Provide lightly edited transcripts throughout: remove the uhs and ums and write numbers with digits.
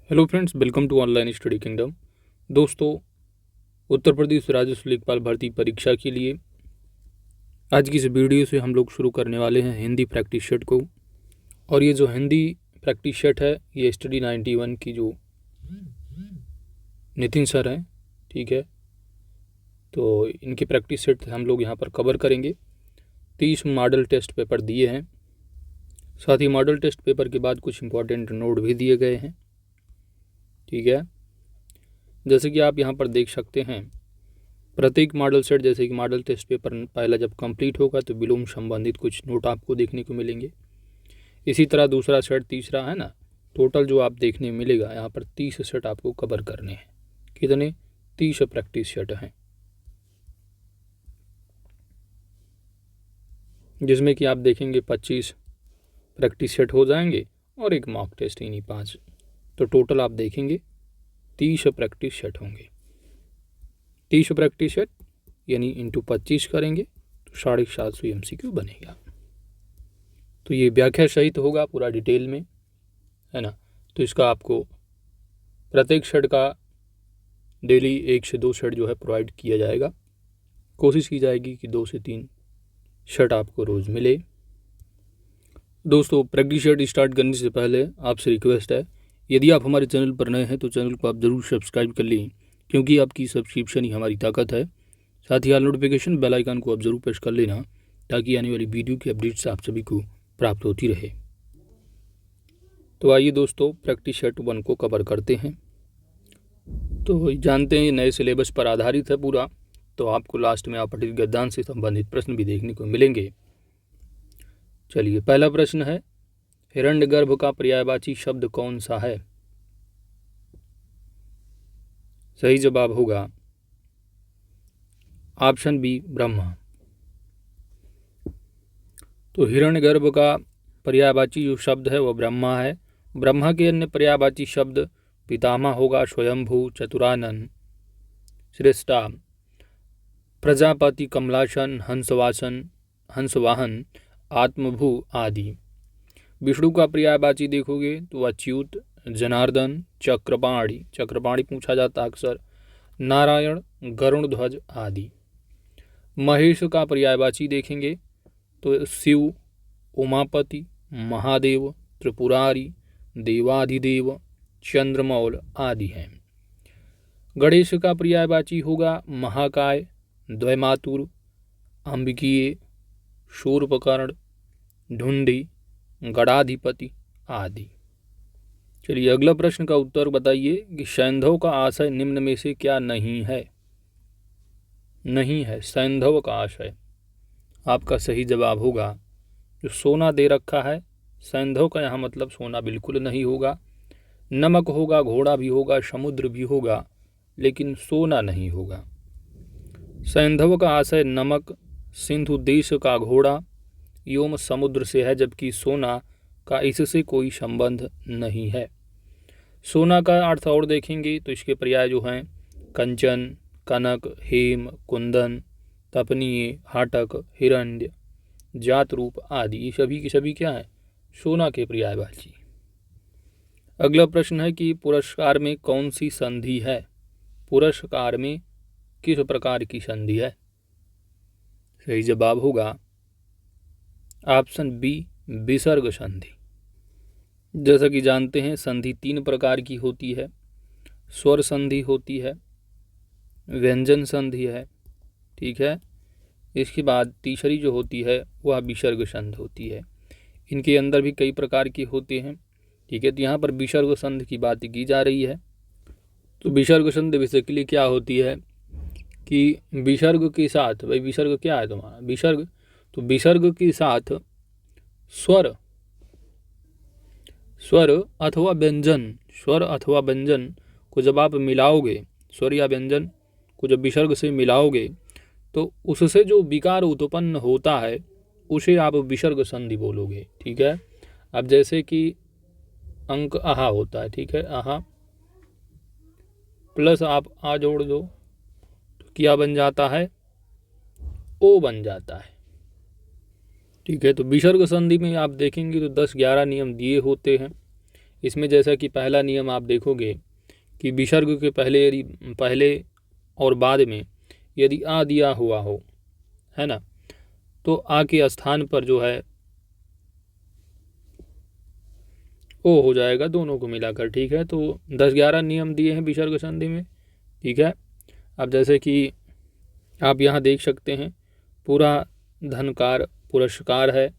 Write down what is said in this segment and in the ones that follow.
Hello friends, welcome to online study kingdom. दोस्तों, उत्तर प्रदेश राजस्व लेखपाल भर्ती परीक्षा के लिए आज की इस वीडियो से हम लोग शुरू करने वाले हैं हिंदी प्रैक्टिस सेट को। और ये जो हिंदी प्रैक्टिस सेट है ये स्टडी 91 की जो नितिन सर हैं, ठीक है, तो इनकी प्रैक्टिस सेट हम लोग यहाँ पर कवर करेंगे। 30 मॉडल टेस्ट पेपर दिए हैं, साथ ही मॉडल टेस्ट पेपर के बाद कुछ इंपॉर्टेंट नोट भी दिए गए हैं, ठीक है। जैसे कि आप यहाँ पर देख सकते हैं, प्रत्येक मॉडल सेट जैसे कि मॉडल टेस्ट पेपर पहला जब कंप्लीट होगा तो विलोम संबंधित कुछ नोट आपको देखने को मिलेंगे। इसी तरह दूसरा सेट, तीसरा है ना, टोटल जो आप देखने मिलेगा यहाँ पर 30 सेट आपको कवर करने हैं। कितने? 30 प्रैक्टिस सेट हैं, जिसमें कि आप देखेंगे 25 प्रैक्टिस सेट हो जाएंगे और एक मॉक टेस्ट, इन्हीं 5। तो टोटल आप देखेंगे 30 प्रैक्टिस सेट होंगे। 30 प्रैक्टिस सेट यानी इंटू 25 करेंगे तो 750 MCQ बनेगा। तो ये व्याख्या सहित होगा पूरा डिटेल में, है ना। तो इसका आपको प्रत्येक सेट का डेली 1 से 2 सेट जो है प्रोवाइड किया जाएगा। कोशिश की जाएगी कि 2 से 3 सेट आपको रोज़ मिले। दोस्तों, प्रैक्टिस सेट स्टार्ट करने से पहले आपसे रिक्वेस्ट है, यदि आप हमारे चैनल पर नए हैं तो चैनल को आप ज़रूर सब्सक्राइब कर लें, क्योंकि आपकी सब्सक्रिप्शन ही हमारी ताकत है। साथ ही नोटिफिकेशन बेल आइकन को आप ज़रूर प्रेस कर लेना, ताकि आने वाली वीडियो की अपडेट्स आप सभी को प्राप्त होती रहे। तो आइए दोस्तों, प्रैक्टिस सेट 1 को कवर करते हैं। तो जानते हैं नए सिलेबस पर आधारित है पूरा, तो आपको लास्ट में अपठित गद्यांश से संबंधित प्रश्न भी देखने को मिलेंगे। चलिए, पहला प्रश्न है, हिरण्यगर्भ का पर्यायवाची शब्द कौन सा है? सही जवाब होगा ऑप्शन बी, ब्रह्मा। तो हिरण्यगर्भ का पर्यायवाची जो शब्द है वह ब्रह्मा है। ब्रह्मा के अन्य पर्यायवाची शब्द पितामह होगा, स्वयंभू, चतुरानन, श्रेष्ठा, प्रजापति, कमलासन, हंसवाहन, आत्मभू आदि। विष्णु का पर्यायवाची देखोगे तो अच्युत, जनार्दन, चक्रपाणी पूछा जाता अक्सर, नारायण, गरुड़ध्वज आदि। महेश का पर्यायवाची देखेंगे तो शिव, उमापति, महादेव, त्रिपुरारी, देवाधिदेव, चंद्रमौल आदि हैं। गणेश का पर्यायवाची होगा महाकाय, द्वैमातुर, अंबिकीय, शूर्पकर्ण, ढुंडी, गणाधिपति आदि। चलिए, अगला प्रश्न का उत्तर बताइए कि सैंधव का आशय निम्न में से क्या नहीं है? नहीं है सैंधव का आशय। आपका सही जवाब होगा जो सोना दे रखा है। सैंधव का यहाँ मतलब सोना बिल्कुल नहीं होगा। नमक होगा, घोड़ा भी होगा, समुद्र भी होगा, लेकिन सोना नहीं होगा। सैंधव का आशय नमक, सिंधु देश का घोड़ा एवं समुद्र से है, जबकि सोना का इससे कोई संबंध नहीं है। सोना का अर्थ और देखेंगे तो इसके पर्याय जो हैं कंचन, कनक, हेम, कुंदन, तपनीय, हाटक, हिरण्य, जात रूप आदि। ये सभी की सभी क्या है? सोना के पर्यायवाची। अगला प्रश्न है कि पुरस्कार में कौन सी संधि है? पुरस्कार में किस प्रकार की संधि है? सही जवाब होगा ऑप्शन बी, विसर्ग संधि। जैसा कि जानते हैं संधि 3 प्रकार की होती है। स्वर संधि होती है, व्यंजन संधि है, ठीक है। इसके बाद तीसरी जो होती है वह विसर्ग संधि होती है। इनके अंदर भी कई प्रकार के होते हैं, ठीक है। तो यहाँ पर विसर्ग संधि की बात की जा रही है। तो विसर्ग संधि बेसिकली क्या होती है कि विसर्ग के साथ, भाई विसर्ग क्या है तुम्हारा? विसर्ग। तो विसर्ग के साथ स्वर अथवा व्यंजन को जब आप मिलाओगे, स्वर या व्यंजन को जब विसर्ग से मिलाओगे तो उससे जो विकार उत्पन्न होता है उसे आप विसर्ग संधि बोलोगे, ठीक है। अब जैसे कि अंक आहा होता है, ठीक है, आहा प्लस आप आ जोड़ दो तो क्या बन जाता है? ओ बन जाता है, ठीक है। तो विसर्ग संधि में आप देखेंगे तो 10-11 नियम दिए होते हैं। इसमें जैसा कि पहला नियम आप देखोगे कि विसर्ग के पहले और बाद में यदि आ दिया हुआ हो, है ना, तो आ के स्थान पर जो है ओ हो जाएगा दोनों को मिलाकर। ठीक है, तो 10-11 नियम दिए हैं विसर्ग संधि में। ठीक है, अब जैसे कि आप यहाँ देख सकते हैं, पूरा धनकार पुरस्कार है,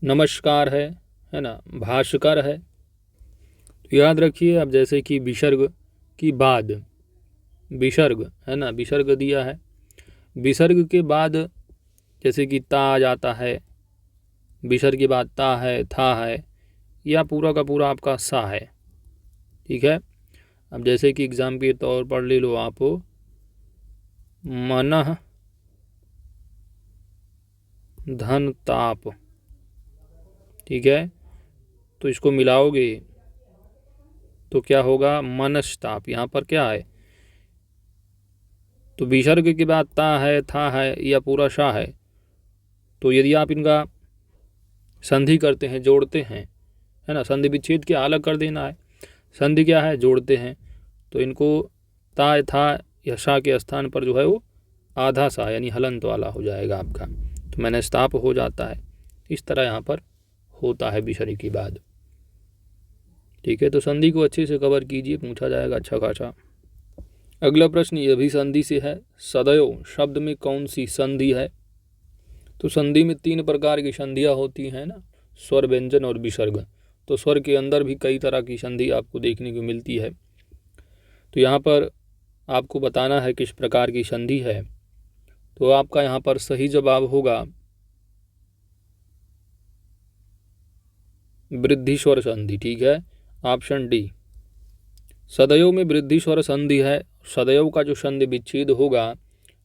नमस्कार है ना, भास्कर है। तो याद रखिए, अब जैसे कि विसर्ग की बाद विसर्ग है ना, विसर्ग दिया है, विसर्ग के बाद जैसे कि ता आ जाता है, विसर्ग के बाद ता है, था है, या पूरा का पूरा आपका सा है। ठीक है, अब जैसे कि एग्जाम के तौर पर ले लो आप, मनः धन ताप। ठीक है, तो इसको मिलाओगे तो क्या होगा, मनस्ताप। यहाँ पर क्या है, तो विसर्ग के बाद ता है, था है, या पूरा सा है, तो यदि आप इनका संधि करते हैं, जोड़ते हैं, है ना, संधि विच्छेद के अलग कर देना है, संधि क्या है, जोड़ते हैं, तो इनको ता था या सा के स्थान पर जो है वो आधा सा यानी हलंत वाला हो जाएगा आपका, तो मनस्ताप हो जाता है। इस तरह यहाँ पर होता है विसर्ग के बाद। ठीक है, तो संधि को अच्छे से कवर कीजिए, पूछा जाएगा अच्छा खासा। अगला प्रश्न यह भी संधि से है, सदैव शब्द में कौन सी संधि है। तो संधि में 3 प्रकार की संधियाँ होती हैं ना, स्वर, व्यंजन और विसर्ग। तो स्वर के अंदर भी कई तरह की संधि आपको देखने को मिलती है। तो यहाँ पर आपको बताना है किस प्रकार की संधि है। तो आपका यहाँ पर सही जवाब होगा वृद्धि स्वर संधि। ठीक है, ऑप्शन डी। सदैव में वृद्धि स्वर संधि है। सदैव का जो संधि विच्छेद होगा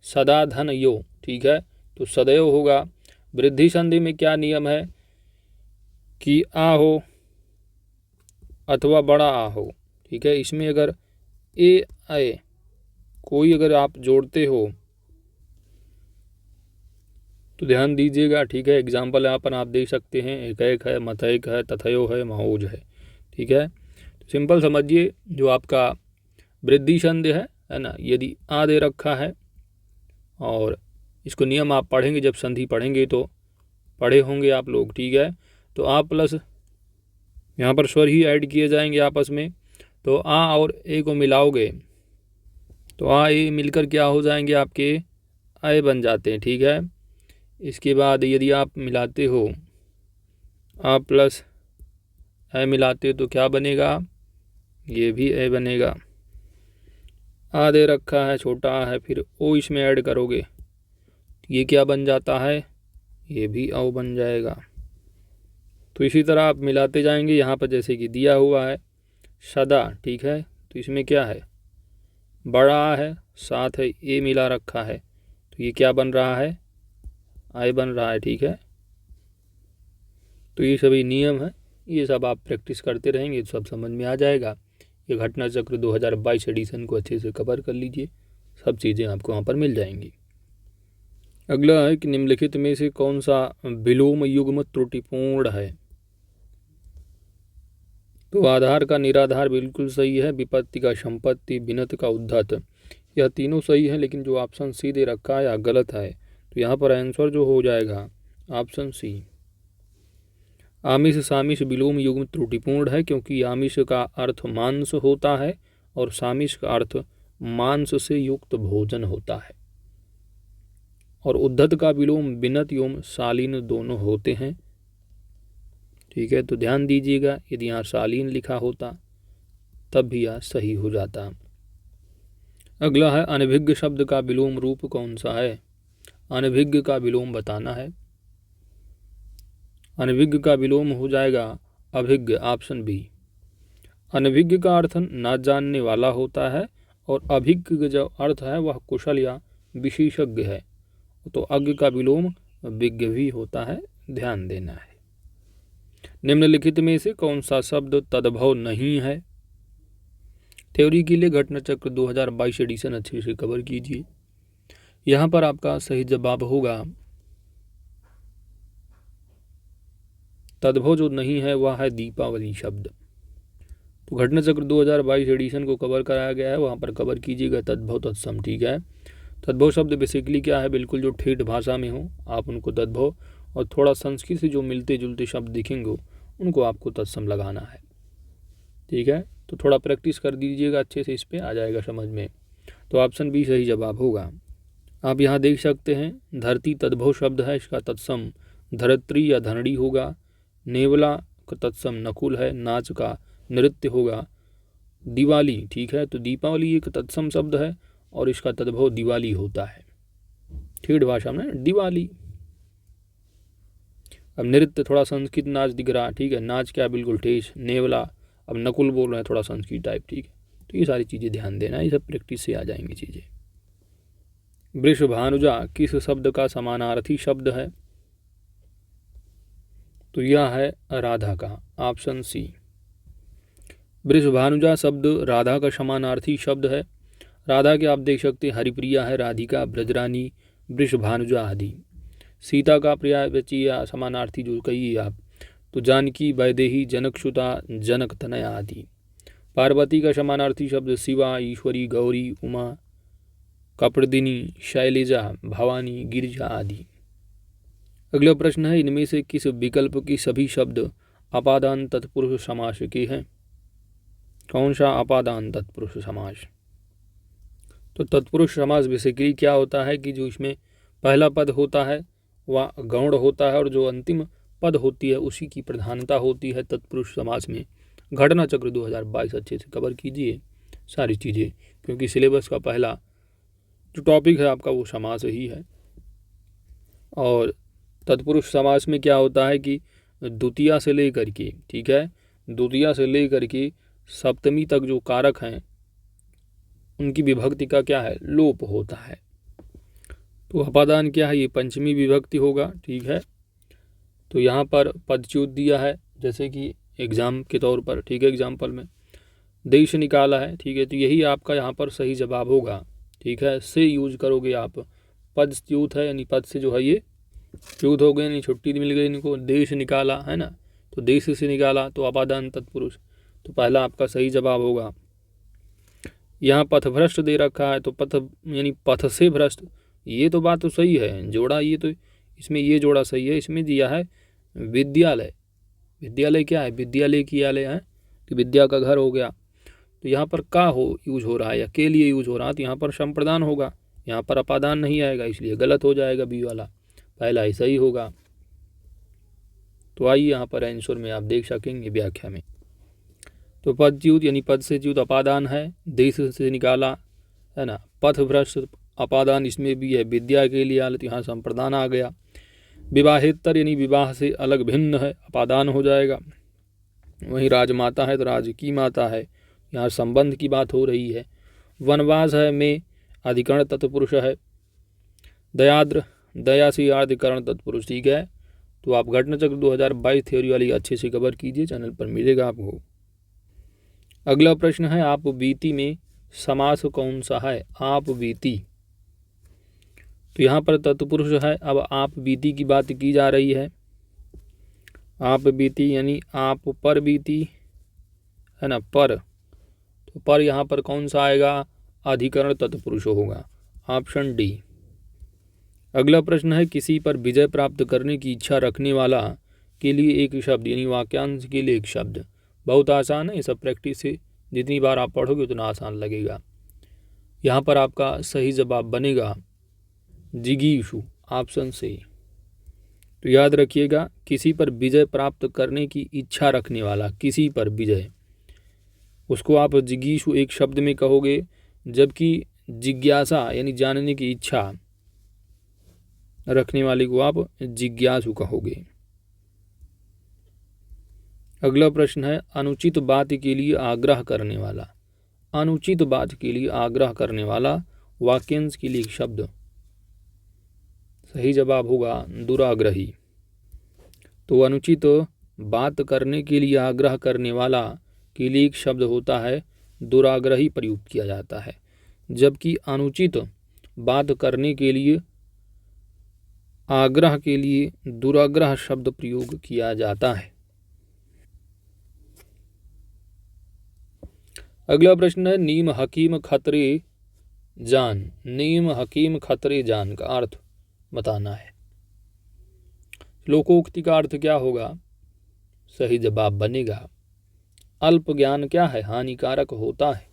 सदा धन यो। ठीक है, तो सदैव होगा। वृद्धि संधि में क्या नियम है कि आ हो अथवा बड़ा आ हो। ठीक है, इसमें अगर ए आए कोई अगर आप जोड़ते हो तो ध्यान दीजिएगा। ठीक है, एग्जाम्पल यहाँ पर आप देख सकते हैं, एक है, मथैक है, तथयो है, महोज है। ठीक है, तो सिंपल समझिए, जो आपका वृद्धि संधि है ना, यदि आ दे रखा है और इसको नियम आप पढ़ेंगे, जब संधि पढ़ेंगे तो पढ़े होंगे आप लोग। ठीक है, तो आ प्लस यहाँ पर स्वर ही ऐड किए जाएंगे आपस में, तो आ और ए को मिलाओगे तो आ ए मिलकर क्या हो जाएंगे, आपके आए बन जाते हैं। ठीक है, इसके बाद यदि आप मिलाते हो आ प्लस ए मिलाते हो तो क्या बनेगा, ये भी ए बनेगा। आ दे रखा है, छोटा आ है, फिर ओ इसमें ऐड करोगे ये क्या बन जाता है, ये भी औ बन जाएगा। तो इसी तरह आप मिलाते जाएंगे। यहाँ पर जैसे कि दिया हुआ है सदा। ठीक है, तो इसमें क्या है, बड़ा है, साथ है ए मिला रखा है, तो ये क्या बन रहा है, आय बन रहा है। ठीक है, तो ये सभी नियम है, ये सब आप प्रैक्टिस करते रहेंगे तो सब समझ में आ जाएगा। ये घटना चक्र 2022 एडिशन को अच्छे से कवर कर लीजिए, सब चीज़ें आपको वहाँ पर मिल जाएंगी। अगला है कि निम्नलिखित में से कौन सा विलोम युग्म त्रुटिपूर्ण है। तो आधार का निराधार बिल्कुल सही है, विपत्ति का संपत्ति, बिनत का उद्धत, यह तीनों सही है, लेकिन जो ऑप्शन सी दे रखा है या गलत है। तो यहाँ पर आंसर जो हो जाएगा ऑप्शन सी। आमिष सामिष विलोम युग्म त्रुटिपूर्ण है, क्योंकि आमिष का अर्थ मांस होता है और सामिष का अर्थ मांस से युक्त भोजन होता है। और उद्धत का विलोम बिनत एवं शालीन दोनों होते हैं। ठीक है, तो ध्यान दीजिएगा, यदि यहाँ शालीन लिखा होता तब भी यह सही हो जाता। अगला है अनभिज्ञ शब्द का विलोम रूप कौन सा है। अनभिज्ञ का विलोम बताना है। अनभिज्ञ का विलोम हो जाएगा अभिज्ञ, ऑप्शन बी। अनभिज्ञ का अर्थ न जानने वाला होता है और अभिज्ञ का जो अर्थ है वह कुशल या विशेषज्ञ है। तो अज्ञ का विलोम विज्ञ भी होता है, ध्यान देना है। निम्नलिखित में से कौन सा शब्द तद्भव नहीं है। थ्योरी के लिए घटना चक्र 2022 एडिशन अच्छे से कवर कीजिए। यहाँ पर आपका सही जवाब होगा तद्भव जो नहीं है वह है दीपावली शब्द। तो घटना चक्र 2022 एडिशन को कवर कराया गया है, वहाँ पर कवर कीजिएगा तद्भव तत्सम। ठीक है, तद्भव शब्द बेसिकली क्या है, बिल्कुल जो ठेठ भाषा में हो आप उनको तद्भव, और थोड़ा संस्कृत से जो मिलते जुलते शब्द दिखेंगे उनको आपको तत्सम लगाना है। ठीक है, तो थोड़ा प्रैक्टिस कर दीजिएगा अच्छे से, इस पर आ जाएगा समझ में। तो ऑप्शन बी सही जवाब होगा। आप यहाँ देख सकते हैं धरती तद्भव शब्द है, इसका तत्सम धरित्री या धनड़ी होगा। नेवला का तत्सम नकुल है, नाच का नृत्य होगा। दिवाली, ठीक है, तो दीपावली एक तत्सम शब्द है और इसका तद्भव दिवाली होता है, ठेठ भाषा में दिवाली। अब नृत्य थोड़ा संस्कृत नाच दिख रहा, ठीक है, नाच क्या बिल्कुल ठेठ। नेवला, अब नकुल बोल रहे हैं थोड़ा संस्कृत टाइप, ठीक है। तो ये सारी चीज़ें ध्यान देना, ये सब प्रैक्टिस से आ जाएंगी चीज़ें। वृषभानुजा किस शब्द का समानार्थी शब्द है, तो यह है राधा का, ऑप्शन सी। वृषभानुजा शब्द राधा का समानार्थी शब्द है। राधा के आप देख सकते हैं हरिप्रिया है, राधिका, ब्रजरानी, वृषभानुजा आदि। सीता का पर्यायवाची या समानार्थी जो कहिए आप, तो जानकी, वैदेही, जनकसुता, जनक तनया आदि। पार्वती का समानार्थी शब्द शिवा, ईश्वरी, गौरी, उमा, कपड़दिनी, शैलेजा, भवानी, गिरिजा आदि। अगला प्रश्न है इनमें से किस विकल्प की सभी शब्द अपादान तत्पुरुष समास के हैं। कौन सा अपादान तत्पुरुष समास। तो तत्पुरुष समास बेसिकली क्या होता है कि जो इसमें पहला पद होता है वह गौण होता है और जो अंतिम पद होती है उसी की प्रधानता होती है तत्पुरुष समास में। घटना चक्र 2022 अच्छे से कवर कीजिए सारी चीज़ें, क्योंकि सिलेबस का पहला जो टॉपिक है आपका वो समास ही है। और तत्पुरुष समास में क्या होता है कि द्वितीया से लेकर के, ठीक है, द्वितीया से लेकर के सप्तमी तक जो कारक हैं उनकी विभक्ति का क्या है, लोप होता है। तो अपादान क्या है, ये पंचमी विभक्ति होगा, ठीक है। तो यहाँ पर पदच्युत दिया है, जैसे कि एग्जाम के तौर पर, ठीक है, एग्जाम्पल में देश निकाला है, ठीक है, तो यही आपका यहाँ पर सही जवाब होगा, ठीक है। से यूज करोगे आप, पदच्युत है यानी पद से जो है ये च्युत हो गए, यानी छुट्टी मिल गई इनको, देश निकाला है ना, तो देश से निकाला, तो अपादान तत्पुरुष, तो पहला आपका सही जवाब होगा। यहाँ पथभ्रष्ट दे रखा है, तो पथ यानी पथ से भ्रष्ट, ये तो बात तो सही है, जोड़ा ये तो इसमें ये जोड़ा सही है। इसमें दिया है विद्यालय, विद्यालय क्या है, विद्यालय की आलय है कि विद्या का घर हो गया। तो यहाँ पर का हो यूज हो रहा है या के लिए यूज हो रहा है, तो यहाँ पर संप्रदान होगा, यहाँ पर अपादान नहीं आएगा, इसलिए गलत हो जाएगा बी वाला, पहला ही सही होगा। तो आइए यहाँ पर आंसर में आप देख सकेंगे व्याख्या में। तो पदच्युत यानी पद से च्युत अपादान है, देश से निकाला है ना, पथभ्रष्ट अपादान इसमें भी है, विद्या के लिए आलत, यहाँ संप्रदान आ गया। विवाहेतर यानी विवाह से अलग भिन्न है, अपादान हो जाएगा। वहीं राजमाता है तो राज की माता है, यहाँ संबंध की बात हो रही है। वनवास है में अधिकरण तत्पुरुष है। दयाद्र, दया से अधिकरण तत्पुरुष, ठीक है। तो आप घटना चक्र 2022 थ्योरी वाली अच्छे से कवर कीजिए, चैनल पर मिलेगा आपको। अगला प्रश्न है आप बीती में समास कौन सा है, आप बीती। तो यहाँ पर तत्पुरुष है, अब आप बीती की बात की जा रही है। आप बीती यानी आप पर बीती है ना, पर, तो पर यहाँ पर कौन सा आएगा, अधिकरण तत्पुरुष होगा, ऑप्शन डी। अगला प्रश्न है किसी पर विजय प्राप्त करने की इच्छा रखने वाला के लिए एक शब्द यानी वाक्यांश के लिए एक शब्द। बहुत आसान है, ये सब प्रैक्टिस से जितनी बार आप पढ़ोगे उतना आसान लगेगा। यहाँ पर आपका सही जवाब बनेगा जिगीषु, ऑप्शन से। तो याद रखिएगा किसी पर विजय प्राप्त करने की इच्छा रखने वाला, किसी पर विजय, उसको आप जिगीषु एक शब्द में कहोगे, जबकि जिज्ञासा यानी जानने की इच्छा रखने वाले को आप जिज्ञासु कहोगे। अगला प्रश्न है अनुचित बात के लिए आग्रह करने वाला, अनुचित बात के लिए आग्रह करने वाला वाक्यांश के लिए एक शब्द, सही जवाब होगा दुराग्रही। तो अनुचित बात करने के लिए आग्रह करने वाला के लिए एक शब्द होता है दुराग्रही प्रयुक्त किया जाता है, जबकि अनुचित बात करने के लिए आग्रह के लिए दुराग्रह शब्द प्रयोग किया जाता है। अगला प्रश्न है नीम हकीम खतरे जान। नीम हकीम खतरे जान का अर्थ बताना है। लोकोक्ति का अर्थ क्या होगा? सही जवाब बनेगा अल्प ज्ञान क्या है? हानिकारक होता है।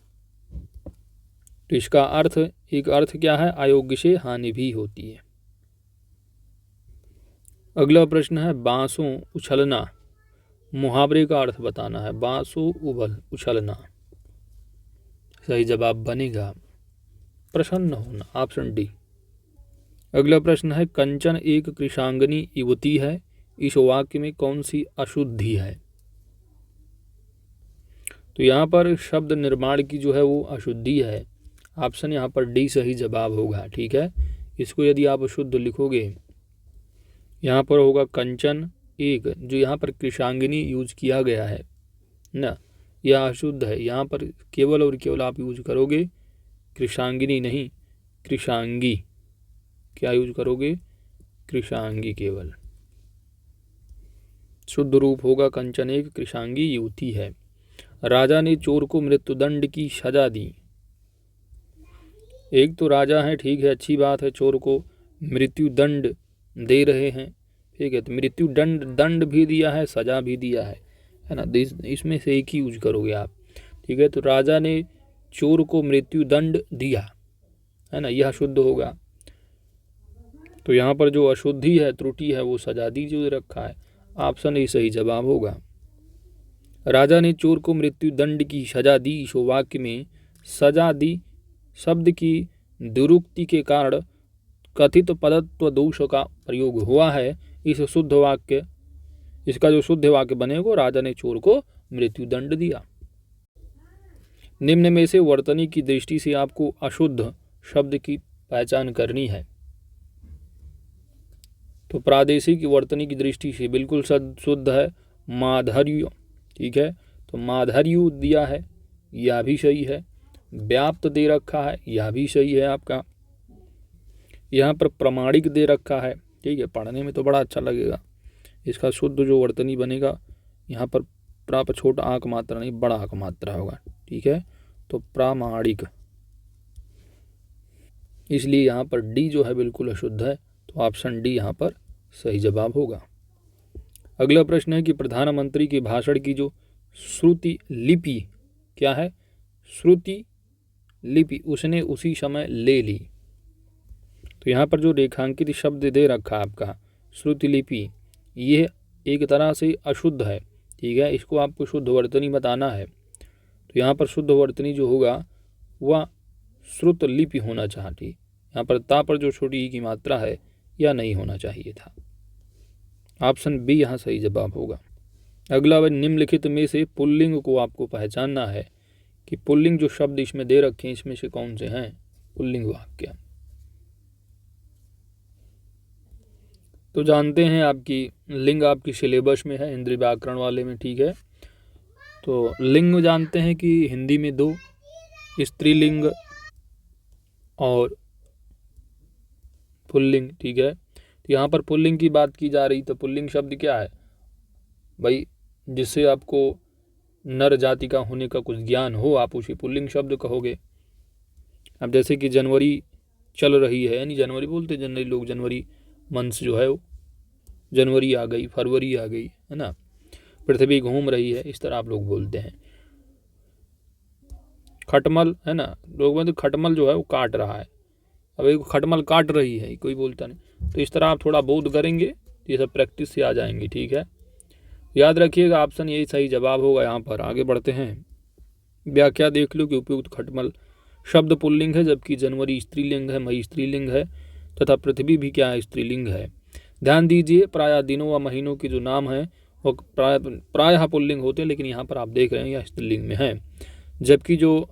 तो इसका अर्थ एक अर्थ क्या है? अयोग्य से हानि भी होती है। अगला प्रश्न है बांसों उछलना। मुहावरे का अर्थ बताना है। बांसों उछलना। सही जवाब बनेगा प्रसन्न होना, ऑप्शन डी। अगला प्रश्न है कंचन एक कृशांगनी युवती है, इस वाक्य में कौन सी अशुद्धि है? तो यहाँ पर शब्द निर्माण की जो है वो अशुद्धि है। ऑप्शन यहाँ पर डी सही जवाब होगा। ठीक है, इसको यदि आप शुद्ध लिखोगे यहाँ पर होगा कंचन एक, जो यहाँ पर कृशांगिनी यूज किया गया है ना, यह अशुद्ध है। यहाँ पर केवल और केवल आप यूज करोगे कृशांगिनी, नहीं कृशांगी। क्या यूज करोगे? कृशांगी केवल। शुद्ध रूप होगा कंचन एक कृशांगी युवती है। राजा ने चोर को मृत्युदंड की सजा दी। एक तो राजा है, ठीक है, अच्छी बात है, चोर को मृत्युदंड दे रहे हैं, ठीक है, तो मृत्युदंड दंड भी दिया है, सजा भी दिया है ना, इसमें से एक ही यूज करोगे आप। ठीक है, तो राजा ने चोर को मृत्युदंड दिया, है ना, यह शुद्ध होगा। तो यहाँ पर जो अशुद्धि है, त्रुटि है, वो सजा दी जो रखा है। ऑप्शन ए सही जवाब होगा। राजा ने चोर को मृत्युदंड की सजा दी, इस वाक्य में सजा दी शब्द की दुरुक्ति के कारण कथित पदत्व दोष का प्रयोग हुआ है। इस शुद्ध वाक्य, इसका जो शुद्ध वाक्य बनेगा, राजा ने चोर को मृत्युदंड दिया। निम्न में से वर्तनी की दृष्टि से आपको अशुद्ध शब्द की पहचान करनी है। तो प्रादेशिक वर्तनी की दृष्टि से बिल्कुल शुद्ध है माधुर्य। ठीक है, तो माधुर्य दिया है, यह भी सही है। व्याप्त दे रखा है, यह भी सही है आपका। यहाँ पर प्रमाणिक दे रखा है, ठीक है, पढ़ने में तो बड़ा अच्छा लगेगा। इसका शुद्ध जो वर्तनी बनेगा, यहाँ पर प्राप छोटा आंक मात्रा नहीं, बड़ा आंक मात्रा होगा। ठीक है, तो प्रामाणिक, इसलिए यहाँ पर डी जो है बिल्कुल अशुद्ध है। तो ऑप्शन डी यहाँ पर सही जवाब होगा। अगला प्रश्न है कि प्रधानमंत्री के भाषण की जो श्रुति लिपि क्या है? श्रुति लिपि उसने उसी समय ले ली। तो यहाँ पर जो रेखांकित शब्द दे रखा आपका श्रुति लिपि, ये एक तरह से अशुद्ध है। ठीक है, इसको आपको शुद्ध वर्तनी बताना है। तो यहाँ पर शुद्ध वर्तनी जो होगा वह श्रुत लिपि होना चाहिए। यहाँ पर ता पर जो छोटी ई की मात्रा है यह नहीं होना चाहिए था। ऑप्शन बी यहाँ सही जवाब होगा। अगला वह निम्नलिखित में से पुल्लिंग को आपको पहचानना है कि पुल्लिंग जो शब्द इसमें दे रखे हैं इसमें से कौन से हैं पुल्लिंग वाक्य। तो जानते हैं आपकी लिंग आपकी सिलेबस में है, इंद्रिय व्याकरण वाले में। ठीक है, तो लिंग जानते हैं कि हिंदी में 2, स्त्रीलिंग और पुल्लिंग। ठीक है, तो यहाँ पर पुल्लिंग की बात की जा रही, तो पुल्लिंग शब्द क्या है भाई? जिससे आपको नर जाति का होने का कुछ ज्ञान हो, आप उसे पुल्लिंग शब्द कहोगे। अब जैसे कि जनवरी चल रही है, यानी जनवरी बोलते जनवरी लोग, जनवरी मंथ जो है वो जनवरी आ गई, फरवरी आ गई, है ना, पृथ्वी घूम रही है, इस तरह आप लोग बोलते हैं। खटमल, है ना, लोग मतलब खटमल जो है वो काट रहा है, अब एक खटमल काट रही है, कोई बोलता नहीं। तो इस तरह आप थोड़ा बोध करेंगे, ये सब प्रैक्टिस से आ जाएंगे। ठीक है, याद रखिएगा ऑप्शन यही सही जवाब होगा। यहाँ पर आगे बढ़ते हैं। व्याख्या देख लो कि उपयुक्त खटमल शब्द पुल्लिंग है, जबकि जनवरी स्त्रीलिंग है, मई स्त्रीलिंग है, तथा पृथ्वी भी क्या है? स्त्रीलिंग है। ध्यान दीजिए, प्रायः दिनों व महीनों के जो नाम हैं वो प्रायः पुल्लिंग होते हैं, लेकिन यहाँ पर आप देख रहे हैं यह स्त्रीलिंग में है, जबकि जो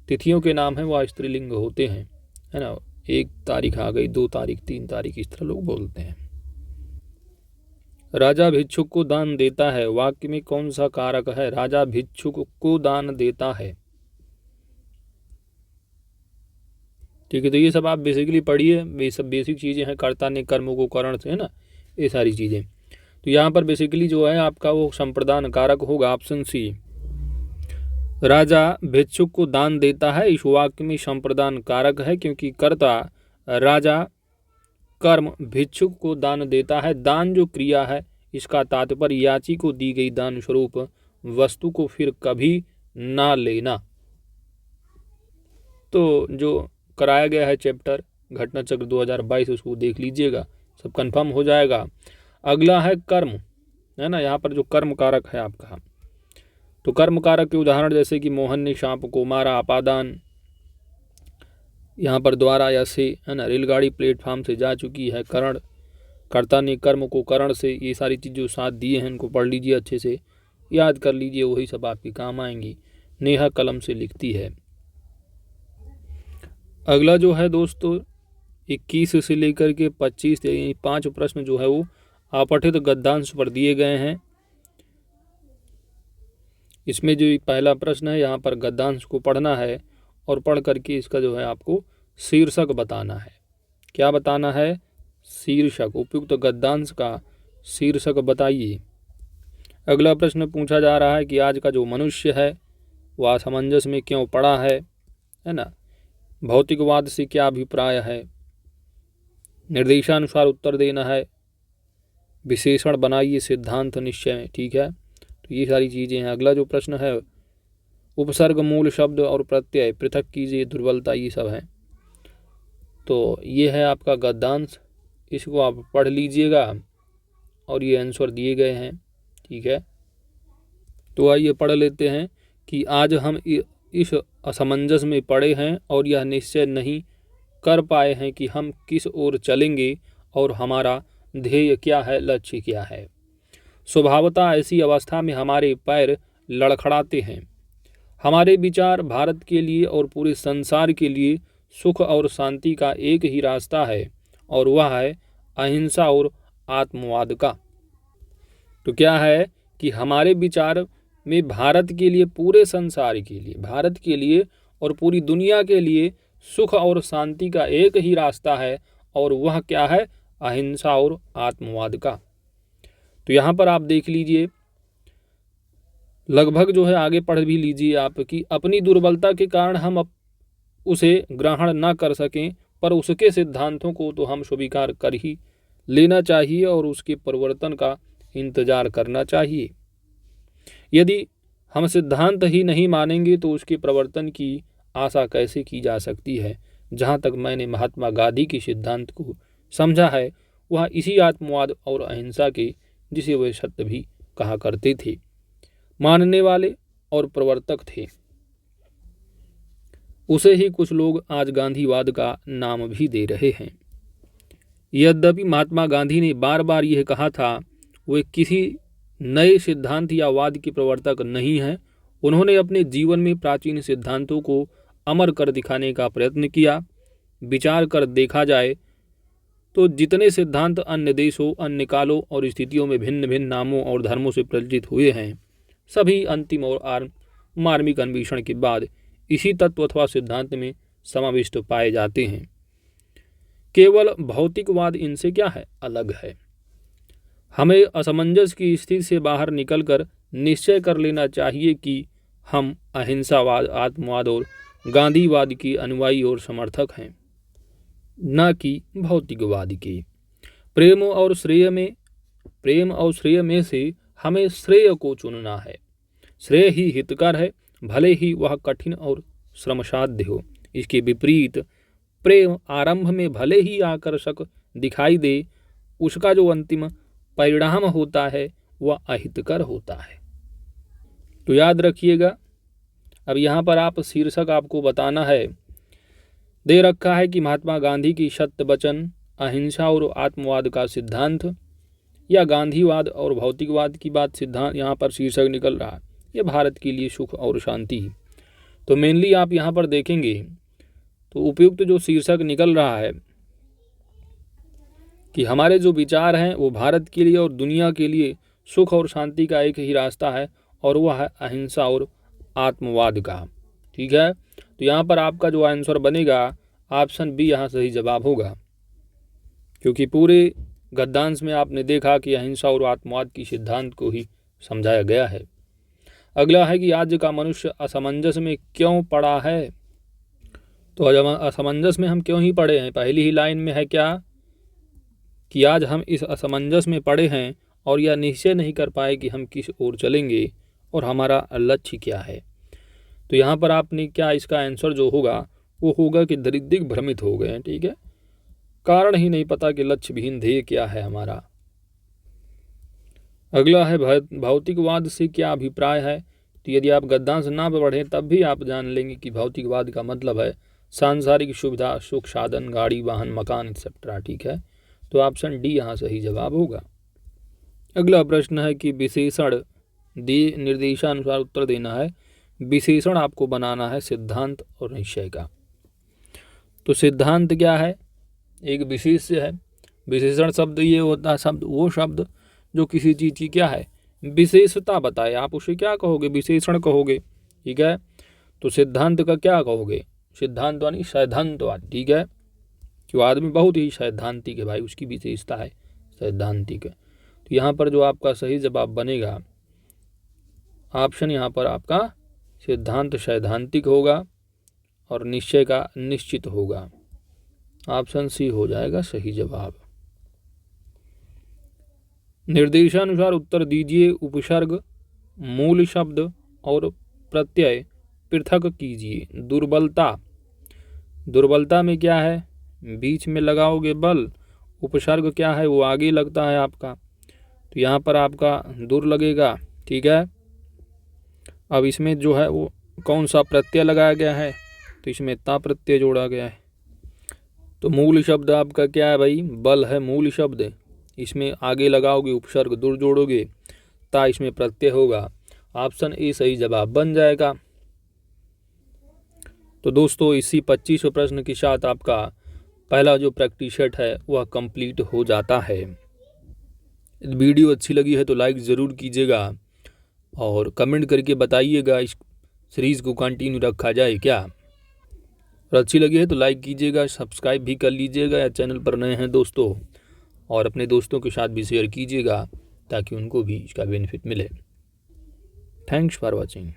तिथियों के नाम हैं वह स्त्रीलिंग होते हैं, है ना। 1 तारीख आ गई, 2 तारीख, 3 तारीख, इस तरह लोग बोलते हैं। राजा भिक्षुक को दान देता है, वाक्य में कौन सा कारक है? राजा भिक्षुक को दान देता है। ठीक है, तो ये सब आप बेसिकली पढ़िए, ये सब बेसिक चीज़ें हैं। कर्ता ने कर्म को करण से, है ना, ये सारी चीज़ें। तो यहाँ पर बेसिकली जो है आपका वो संप्रदान कारक होगा, ऑप्शन सी। राजा भिक्षुक को दान देता है, इस वाक्य में संप्रदान कारक है क्योंकि कर्ता राजा कर्म भिक्षुक को दान देता है। दान जो क्रिया है इसका तात्पर्य याची को दी गई दान स्वरूप वस्तु को फिर कभी ना लेना। तो जो कराया गया है चैप्टर घटना चक्र 2022 उसको देख लीजिएगा, सब कंफर्म हो जाएगा। अगला है कर्म, है ना, यहाँ पर जो कर्म कारक है आपका, तो कर्म कारक के उदाहरण जैसे कि मोहन ने सांप को मारा, अपादान यहाँ पर द्वारा या से, है ना, रेलगाड़ी प्लेटफार्म से जा चुकी है, करण कर्ता ने कर्म को करण से, ये सारी चीज़ जो साथ दिए हैं इनको पढ़ लीजिए, अच्छे से याद कर लीजिए, वही सब आपके काम आएंगी। नेहा कलम से लिखती है। अगला जो है दोस्तों 21 से लेकर के 25 5 प्रश्न जो है वो अपठित गद्यांश पर दिए गए हैं। इसमें जो पहला प्रश्न है यहाँ पर गद्यांश को पढ़ना है और पढ़ करके इसका जो है आपको शीर्षक बताना है। क्या बताना है? शीर्षक। उपयुक्त गद्यांश का शीर्षक बताइए। अगला प्रश्न पूछा जा रहा है कि आज का जो मनुष्य है वह असमंजस में क्यों पड़ा है ना। भौतिकवाद से क्या अभिप्राय है, निर्देशानुसार उत्तर देना है, विशेषण बनाइए सिद्धांत निश्चय में, ठीक है। तो ये सारी चीज़ें हैं। अगला जो प्रश्न है उपसर्ग मूल शब्द और प्रत्यय पृथक कीजिए, दुर्बलता, ये सब है। तो ये है आपका गद्यांश, इसको आप पढ़ लीजिएगा और ये आंसर दिए गए हैं, ठीक है। तो आइए पढ़ लेते हैं कि आज हम इस असमंजस में पड़े हैं और यह निश्चय नहीं कर पाए हैं कि हम किस ओर चलेंगे और हमारा ध्येय क्या है, लक्ष्य क्या है। स्वभावतः ऐसी अवस्था में हमारे पैर लड़खड़ाते हैं। हमारे विचार भारत के लिए और पूरे संसार के लिए सुख और शांति का एक ही रास्ता है और वह है अहिंसा और आत्मवाद का। तो क्या है कि हमारे विचार में भारत के लिए, पूरे संसार के लिए, भारत के लिए और पूरी दुनिया के लिए सुख और शांति का एक ही रास्ता है और वह क्या है, अहिंसा और आत्मवाद का। तो यहाँ पर आप देख लीजिए, लगभग जो है आगे पढ़ भी लीजिए आप कि अपनी दुर्बलता के कारण हम उसे ग्रहण न कर सकें पर उसके सिद्धांतों को तो हम स्वीकार कर ही लेना चाहिए और उसके परिवर्तन का इंतजार करना चाहिए। यदि हम सिद्धांत ही नहीं मानेंगे तो उसके प्रवर्तन की आशा कैसे की जा सकती है। जहाँ तक मैंने महात्मा गांधी के सिद्धांत को समझा है वह इसी आत्मवाद और अहिंसा के, जिसे वे सत्य भी कहा करते थे, मानने वाले और प्रवर्तक थे। उसे ही कुछ लोग आज गांधीवाद का नाम भी दे रहे हैं। यद्यपि महात्मा गांधी ने बार बार यह कहा था वे किसी नए सिद्धांत या वाद के प्रवर्तक नहीं हैं, उन्होंने अपने जीवन में प्राचीन सिद्धांतों को अमर कर दिखाने का प्रयत्न किया। विचार कर देखा जाए तो जितने सिद्धांत अन्य देशों, अन्य कालों और स्थितियों में भिन्न भिन्न नामों और धर्मों से प्रचलित हुए हैं, सभी अंतिम और मार्मिक अन्वेषण के बाद इसी तत्व अथवा सिद्धांत में समाविष्ट पाए जाते हैं। केवल भौतिकवाद इनसे क्या है, अलग है। हमें असमंजस की स्थिति से बाहर निकलकर निश्चय कर लेना चाहिए कि हम अहिंसावाद, आत्मवाद और गांधीवाद के अनुयायी और समर्थक हैं, न कि भौतिकवाद के। प्रेम और श्रेय में से हमें श्रेय को चुनना है। श्रेय ही हितकर है, भले ही वह कठिन और श्रमसाध्य हो। इसके विपरीत प्रेम आरंभ में भले ही आकर्षक दिखाई दे, उसका जो अंतिम परिणाम होता है वह अहितकर होता है। तो याद रखिएगा। अब यहाँ पर आप शीर्षक आपको बताना है, दे रखा है कि महात्मा गांधी की सत्य वचन, अहिंसा और आत्मवाद का सिद्धांत, या गांधीवाद और भौतिकवाद की बात सिद्धांत, यहाँ पर शीर्षक निकल रहा है ये भारत के लिए सुख और शांति। तो मेनली आप यहाँ पर देखेंगे तो उपयुक्त जो शीर्षक निकल रहा है कि हमारे जो विचार हैं वो भारत के लिए और दुनिया के लिए सुख और शांति का एक ही रास्ता है और वह है अहिंसा और आत्मवाद का, ठीक है। तो यहाँ पर आपका जो आंसर बनेगा ऑप्शन बी यहाँ सही जवाब होगा, क्योंकि पूरे गद्यांश में आपने देखा कि अहिंसा और आत्मवाद की सिद्धांत को ही समझाया गया है। अगला है कि आज का मनुष्य असमंजस में क्यों पड़ा है। तो आज असमंजस में हम क्यों ही पड़े हैं, पहली ही लाइन में है क्या कि आज हम इस असमंजस में पड़े हैं और यह निश्चय नहीं कर पाए कि हम किस ओर चलेंगे और हमारा लक्ष्य क्या है। तो यहाँ पर आपने क्या, इसका आंसर जो होगा वो होगा कि दरिद्रिक भ्रमित हो गए हैं। ठीक है, कारण ही नहीं पता कि लक्ष्य विहीन ध्येय क्या है हमारा। अगला है भौतिकवाद से क्या अभिप्राय है। तो यदि आप गद्यांश ना पढ़ें तब भी आप जान लेंगे कि भौतिकवाद का मतलब है सांसारिक सुविधा, सुख, साधन, गाड़ी, वाहन, मकान एक्सेट्रा। ठीक है, तो ऑप्शन डी यहाँ सही जवाब होगा। अगला प्रश्न है कि विशेषण दिए निर्देशानुसार उत्तर देना है। विशेषण आपको बनाना है सिद्धांत और निश्चय का। तो सिद्धांत क्या है, एक विशेष्य है। विशेषण शब्द ये होता है शब्द, वो शब्द जो किसी चीज़ की क्या है, विशेषता बताए, आप उसे क्या कहोगे, विशेषण कहोगे। ठीक है, तो सिद्धांत का क्या कहोगे, सिद्धांत यानी सैद्धांतवाद। ठीक है, कि आदमी बहुत ही सैद्धांतिक है भाई, उसकी विशेषता है सैद्धांतिक। तो यहाँ पर जो आपका सही जवाब बनेगा ऑप्शन, यहाँ पर आपका सिद्धांत सैद्धांतिक होगा और निश्चय का निश्चित होगा। ऑप्शन सी हो जाएगा सही जवाब। निर्देशानुसार उत्तर दीजिए। उपसर्ग, मूल शब्द और प्रत्यय पृथक कीजिए। दुर्बलता, दुर्बलता में क्या है, बीच में लगाओगे बल। उपसर्ग क्या है, वो आगे लगता है आपका, तो यहाँ पर आपका दुर लगेगा। ठीक है, अब इसमें जो है वो कौन सा प्रत्यय लगाया गया है, तो इसमें ता प्रत्यय जोड़ा गया है। तो मूल शब्द आपका क्या है भाई, बल है मूल शब्द। इसमें आगे लगाओगे उपसर्ग, दुर जोड़ोगे, ता इसमें प्रत्यय होगा। ऑप्शन ए सही जवाब बन जाएगा। तो दोस्तों इसी 25 प्रश्न के साथ आपका पहला जो प्रैक्टिस सेट है वह कंप्लीट हो जाता है। वीडियो अच्छी लगी है तो लाइक ज़रूर कीजिएगा और कमेंट करके बताइएगा इस सीरीज़ को कंटिन्यू रखा जाए क्या। और अच्छी लगी है तो लाइक कीजिएगा, सब्सक्राइब भी कर लीजिएगा या चैनल पर नए हैं दोस्तों, और अपने दोस्तों के साथ भी शेयर कीजिएगा ताकि उनको भी इसका बेनिफिट मिले। Thanks for watching.